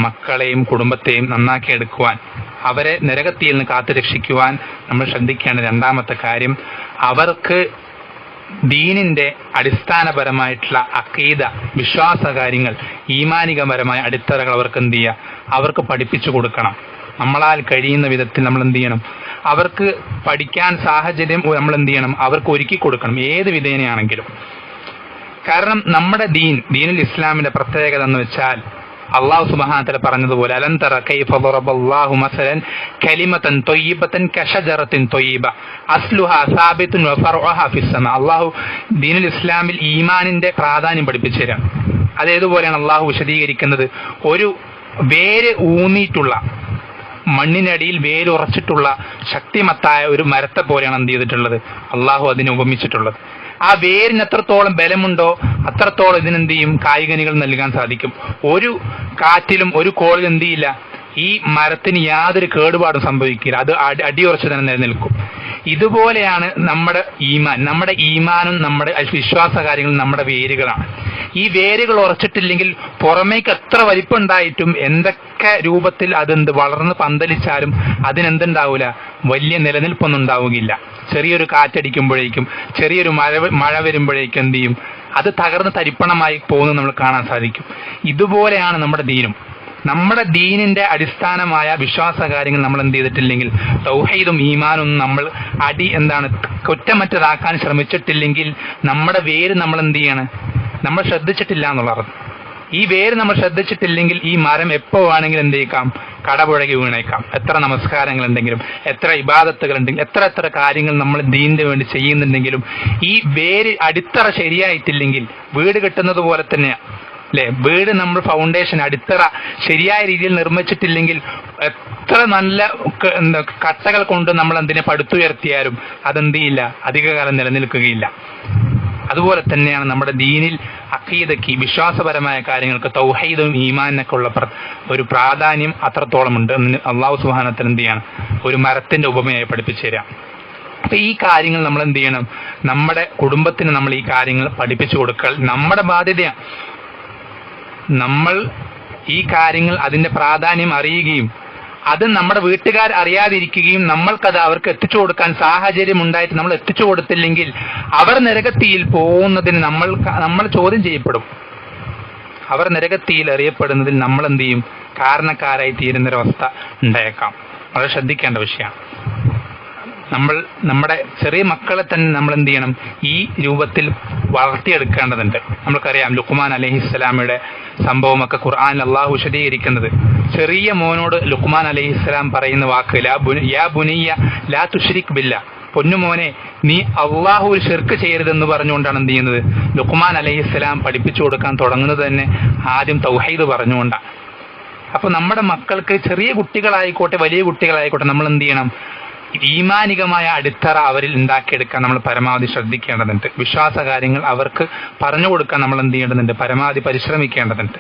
മക്കളെയും കുടുംബത്തെയും നന്നാക്കിയെടുക്കുവാൻ, അവരെ നരകത്തിൽ നിന്ന് കാത്തുരക്ഷിക്കുവാൻ നമ്മൾ ശ്രദ്ധിക്കേണ്ട രണ്ടാമത്തെ കാര്യം, അവർക്ക് ദീനിന്റെ അടിസ്ഥാനപരമായിട്ടുള്ള അഖീദ, വിശ്വാസ കാര്യങ്ങൾ, ഈമാനികപരമായ അടിത്തറകൾ അവർക്ക് എന്ത് ചെയ്യുക, അവർക്ക് പഠിപ്പിച്ചു കൊടുക്കണം. നമ്മളാൽ കഴിയുന്ന വിധത്തിൽ നമ്മൾ എന്ത് ചെയ്യണം, അവർക്ക് പഠിക്കാൻ സാഹചര്യം നമ്മൾ എന്ത് ചെയ്യണം, അവർക്ക് ഒരുക്കി കൊടുക്കണം, ഏത് വിധേനയാണെങ്കിലും. കാരണം നമ്മുടെ ദീനുൽ ഇസ്ലാമിന്റെ പ്രത്യേകത എന്ന് വെച്ചാൽ അല്ലാഹു സുബ്ഹാനഹു വ തആല പറഞ്ഞതുപോലെ അലം തറ കൈഫ ദറബല്ലാഹു മസലൻ കലിമതൻ ത്വയ്യിബതൻ കശജറത്തിൻ ത്വയ്യിബ അസ്ലുഹാ സാബിതുൻ വഫർഉഹാ ഫിസ്സമാ. അല്ലാഹു ദീനുൽ ഇസ്ലാമിൽ ഈമാനിന്റെ പ്രാധാന്യം പഠിപ്പിച്ചു തരാം. അതേതുപോലെയാണ് അല്ലാഹു വിശദീകരിക്കുന്നത്, ഒരു വേര് ഊന്നിയിട്ടുള്ള, മണ്ണിനടിയിൽ വേരുറച്ചിട്ടുള്ള ശക്തിമത്തായ ഒരു മരത്തെ പോലെയാണ് എന്ത് ചെയ്തിട്ടുള്ളത്, അല്ലാഹു അതിനെ ഉപമിച്ചിട്ടുള്ളത്. ആ വേരിന് എത്രത്തോളം ബലമുണ്ടോ അത്രത്തോളം ഇതിനെന്ത് ചെയ്യും, കായ്കനികൾ നൽകാൻ സാധിക്കും. ഒരു കാറ്റിലും ഒരു കോളിലും എന്ത് ചെയ്യില്ല, ഈ മരത്തിന് യാതൊരു കേടുപാടും സംഭവിക്കില്ല, അത് അടിയുറച്ച് തന്നെ നിലനിൽക്കും. ഇതുപോലെയാണ് നമ്മുടെ ഈമാനും നമ്മുടെ വിശ്വാസ കാര്യങ്ങളും നമ്മുടെ വേരുകളാണ്. ഈ വേരുകൾ ഉറച്ചിട്ടില്ലെങ്കിൽ പുറമേക്ക് എത്ര വലിപ്പമുണ്ടായിട്ടും എന്തൊക്കെ രൂപത്തിൽ അതെന്ത് വളർന്ന് പന്തലിച്ചാലും അതിനെന്തുണ്ടാവില്ല, വലിയ നിലനിൽപ്പൊന്നും ഉണ്ടാവുകയില്ല. ചെറിയൊരു കാറ്റടിക്കുമ്പോഴേക്കും, ചെറിയൊരു മഴ വരുമ്പോഴേക്കും എന്ത് ചെയ്യും, അത് തകർന്ന് തരിപ്പണമായി പോകുന്നത് നമ്മൾ കാണാൻ സാധിക്കും. ഇതുപോലെയാണ് നമ്മുടെ ദീനും. നമ്മുടെ ദീനിന്റെ അടിസ്ഥാനമായ വിശ്വാസ കാര്യങ്ങൾ നമ്മൾ എന്ത് ചെയ്തിട്ടില്ലെങ്കിൽ, തൗഹീദും ഈമാനും നമ്മൾ കുറ്റമറ്റതാക്കാൻ ശ്രമിച്ചിട്ടില്ലെങ്കിൽ, നമ്മുടെ വേര് നമ്മൾ എന്ത് ചെയ്യാണ്, നമ്മൾ ശ്രദ്ധിച്ചിട്ടില്ല എന്നുള്ളത്. ഈ വേര് നമ്മൾ ശ്രദ്ധിച്ചിട്ടില്ലെങ്കിൽ ഈ മരം എപ്പോ വേണമെങ്കിലും എന്ത് ചെയ്യിക്കാം, കടപുഴകി വീണേക്കാം. എത്ര നമസ്കാരങ്ങൾ ഉണ്ടെങ്കിലും, എത്ര ഇബാദത്തുകൾ ഉണ്ടെങ്കിലും, എത്ര കാര്യങ്ങൾ നമ്മൾ ദീനിന് വേണ്ടി ചെയ്യുന്നുണ്ടെങ്കിലും, ഈ വേര് അടിത്തറ ശരിയായിട്ടില്ലെങ്കിൽ, വീട് കെട്ടുന്നത് പോലെ തന്നെ അല്ലെ, വീട് നമ്മൾ ഫൗണ്ടേഷൻ അടിത്തറ ശരിയായ രീതിയിൽ നിർമ്മിച്ചിട്ടില്ലെങ്കിൽ എത്ര നല്ല കട്ടകൾ കൊണ്ട് നമ്മൾ എന്തിനെ പടുത്തുയർത്തിയാലും അതെന്ത് ചെയ്യില്ല, അധികകാലം നിലനിൽക്കുകയില്ല. അതുപോലെ തന്നെയാണ് നമ്മുടെ ദീനിൽ അഖീദയ്ക്ക്, വിശ്വാസപരമായ കാര്യങ്ങൾക്ക്, തൗഹീദും ഈമാനൊക്കെ ഉള്ള ഒരു പ്രാധാന്യം അത്രത്തോളം ഉണ്ട് എന്ന് അല്ലാഹു സുബ്ഹാനഹു വ തആല എന്ത് ചെയ്യണം, ഒരു മരത്തിന്റെ ഉപമയായി പഠിപ്പിച്ചു തരാം. അപ്പൊ ഈ കാര്യങ്ങൾ നമ്മൾ എന്ത് ചെയ്യണം, നമ്മുടെ കുടുംബത്തിന് നമ്മൾ ഈ കാര്യങ്ങൾ പഠിപ്പിച്ചു കൊടുക്കൽ നമ്മുടെ ബാധ്യതയാണ്. നമ്മൾ ഈ കാര്യങ്ങൾ അതിന്റെ പ്രാധാന്യം അറിയുകയും അത് നമ്മുടെ വീട്ടുകാർ അറിയാതിരിക്കുകയും നമ്മൾക്കത് അവർക്ക് എത്തിച്ചു കൊടുക്കാൻ സാഹചര്യം ഉണ്ടായിട്ട് നമ്മൾ എത്തിച്ചു കൊടുത്തില്ലെങ്കിൽ അവർ നരകത്തിയിൽ പോകുന്നതിന് നമ്മൾ ചോദ്യം ചെയ്യപ്പെടും. അവർ നരകത്തിയിൽ അറിയപ്പെടുന്നതിൽ നമ്മൾ എന്ത് ചെയ്യും, കാരണക്കാരായി തീരുന്നൊരവസ്ഥ ഉണ്ടായേക്കാം. വളരെ ശ്രദ്ധിക്കേണ്ട വിഷയമാണ്. നമ്മുടെ ചെറിയ മക്കളെ തന്നെ നമ്മൾ എന്ത് ചെയ്യണം, ഈ രൂപത്തിൽ വളർത്തിയെടുക്കേണ്ടതുണ്ട്. നമ്മൾക്കറിയാം ലുഖ്മാൻ അലൈഹിസ്സലാമയുടെ സംഭവമൊക്കെ ഖുർആനിൽ അല്ലാഹു വിശദീകരിക്കുന്നത്. ചെറിയ മോനോട് ലുഖ്മാൻ അലൈഹിസ്സലാം പറയുന്ന വാക്ക് യാ ബുനിയ്യ ലാ തുശ്രിക് ബില്ലാ, പൊന്നുമോനെ നീ അള്ളാഹുവിൽ ശിർക്ക് ചെയ്യരുതെന്ന് പറഞ്ഞുകൊണ്ടാണ് എന്ത് ചെയ്യുന്നത്, ലുഖ്മാൻ അലൈഹിസ്സലാം പഠിപ്പിച്ചു കൊടുക്കാൻ തുടങ്ങുന്നത് തന്നെ ആദ്യം തൗഹീദ് പറഞ്ഞുകൊണ്ടാണ്. അപ്പൊ നമ്മുടെ മക്കൾക്ക് ചെറിയ കുട്ടികളായിക്കോട്ടെ വലിയ കുട്ടികളായിക്കോട്ടെ നമ്മൾ എന്ത് ചെയ്യണം, ഈമാനികമായ അടിത്തറ അവരിൽ ഉണ്ടാക്കിയെടുക്കാൻ നമ്മൾ പരമാവധി ശ്രദ്ധിക്കേണ്ടതുണ്ട്. വിശ്വാസ കാര്യങ്ങൾ അവർക്ക് പറഞ്ഞു കൊടുക്കാൻ നമ്മൾ എന്ത് ചെയ്യേണ്ടതുണ്ട്, പരമാവധി പരിശ്രമിക്കേണ്ടതുണ്ട്.